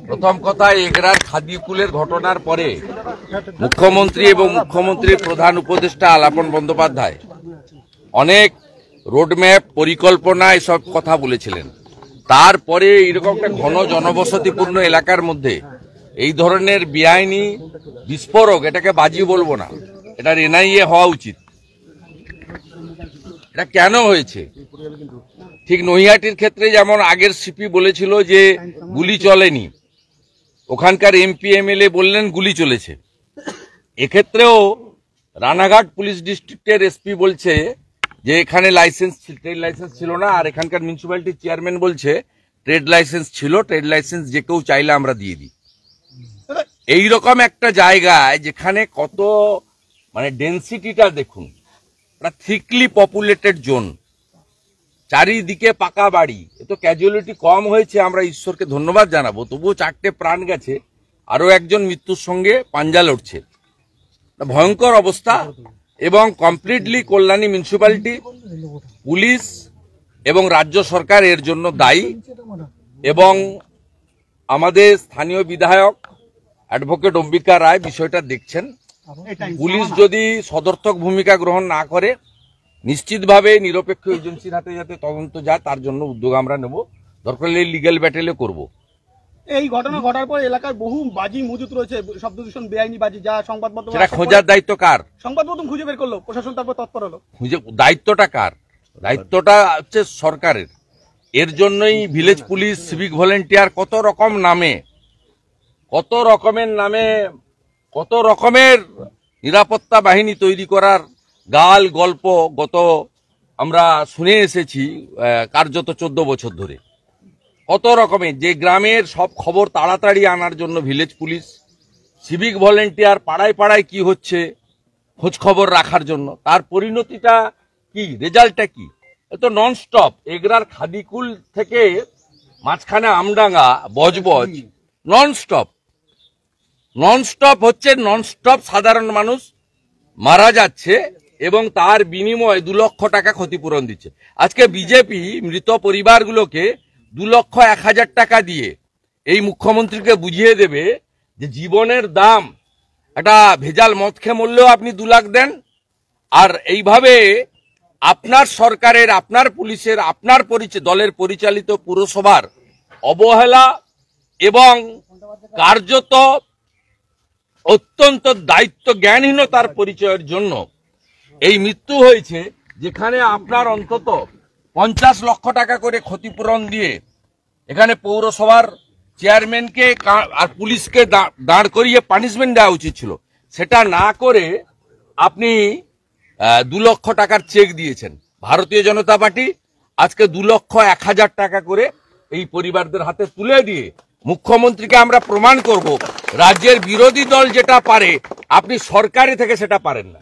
প্রথম কথা, এগরার খাদিকুলের ঘটনার পরে মুখ্যমন্ত্রী এবং মুখ্যমন্ত্রীর প্রধান উপদেষ্টা আলাপন বন্দ্যোপাধ্যায় অনেক রোডম্যাপ, পরিকল্পনা এসব কথা বলেছিলেন। তারপরে এরকম একটা ঘন জনবসতিপূর্ণ এলাকার মধ্যে এই ধরনের বেআইনি বিস্ফোরক, এটাকে বাজি বলবো না, এটার এনআইএ হওয়া উচিত। এটা কেন হয়েছে? ঠিক নৈহাটির ক্ষেত্রে যেমন আগের সিপি বলেছিল যে গুলি চলেনি, ওখানকার এমপি এমএলএ বললেন গুলি চলেছে। এক্ষেত্রেও রানাঘাট পুলিশ ডিস্ট্রিক্টের এসপি বলছে যে এখানে ট্রেড লাইসেন্স ছিল না, আর এখানকার মিউনিসিপ্যালিটির চেয়ারম্যান বলছে ট্রেড লাইসেন্স ছিল, ট্রেড লাইসেন্স যে কেউ চাইলে আমরা দিয়ে দিই। এইরকম একটা জায়গায় যেখানে কত ডেন্সিটিটা দেখুন, একটা থিকলি পপুলেটেড জোন, চারিদিকে পাকা বাড়ি, এত ক্যাজুয়ালিটি কম হয়েছে, আমরা ঈশ্বরকে ধন্যবাদ জানাবো। তবুও 4টে প্রাণ গেছে, আরো একজন মৃত্যুর সঙ্গে পাঞ্জা লড়ছে। ভয়ঙ্কর অবস্থা। এবং কমপ্লিটলি কল্যাণী মিউনিসিপ্যালিটি, পুলিশ এবং রাজ্য সরকার এর জন্য দায়ী। এবং আমাদের স্থানীয় বিধায়ক অ্যাডভোকেট অম্বিকা রায় বিষয়টা দেখছেন। পুলিশ যদি সদর্থক ভূমিকা গ্রহণ না করে, নিশ্চিতভাবে নিরপেক্ষ এজেন্সির হাতে যাতে তদন্ত যায় তার জন্য উদ্যোগ আমরা নেব, দরকার হলে লিগ্যাল ব্যাটেলে করব। এই ঘটনা ঘটার পর এলাকার বহু বাজি মজুত রয়েছে, শব্দ দূষণ, বেআইনি বাজি, যা সংবাদ মাধ্যম, সেটা খোঁজার দায়িত্ব কার? সংবাদ মাধ্যম খুঁজে বের করলো, প্রশাসন তারপর তৎপর হলো। দায়িত্বটা কার? দায়িত্বটা হচ্ছে সরকারের। এর জন্যই ভিলেজ পুলিশ, সিভিক ভলেন্টিয়ার, কত রকমের নিরাপত্তা বাহিনী তৈরি করার গাল গল্প গত আমরা শুনে এসেছি কার্যত 14 বছর ধরে। কত রকমের, যে গ্রামের সব খবর তাড়াতাড়ি আনার জন্য ভিলেজ পুলিশ, সিভিক ভলেন্টিয়ার, পাড়ায় পাড়ায় কি হচ্ছে খোঁজ খবর রাখার জন্য, তার পরিণতিটা কি, রেজাল্টটা কি? এত ননস্টপ এগরার খাদিকুল থেকে মাঝখানে আমডাঙ্গা, বজবজ, ননস্টপ হচ্ছে, ননস্টপ সাধারণ মানুষ মারা যাচ্ছে এবং তার বিনিময়ে 2 লক্ষ টাকা ক্ষতিপূরণ দিচ্ছে। আজকে বিজেপি মৃত পরিবারগুলোকে 2,01,000 টাকা দিয়ে এই মুখ্যমন্ত্রীকে বুঝিয়ে দেবে যে জীবনের দাম, একটা ভেজাল মদ খেয়ে মরলেও আপনি 2 লাখ দেন। আর এইভাবে আপনার সরকারের, আপনার পুলিশের, আপনার দলের পরিচালিত পুরসভার অবহেলা এবং কার্যত অত্যন্ত দায়িত্ব জ্ঞানহীনতার পরিচয়ের জন্য এই মৃত্যু হয়েছে। যেখানে আপনার অন্তত 50 লক্ষ টাকা করে ক্ষতিপূরণ দিয়ে এখানে পৌরসভার চেয়ারম্যানকে আর পুলিশকে দাঁড় করিয়ে পানিশমেন্ট দেওয়া উচিত ছিল, সেটা না করে আপনি 2 লক্ষ টাকার চেক দিয়েছেন। ভারতীয় জনতা পার্টি আজকে 2,01,000 টাকা করে এই পরিবারদের হাতে তুলে দিয়ে মুখ্যমন্ত্রীকে আমরা প্রমাণ করব রাজ্যের বিরোধী দল যেটা পারে আপনি সরকারি থেকে সেটা পারেন না।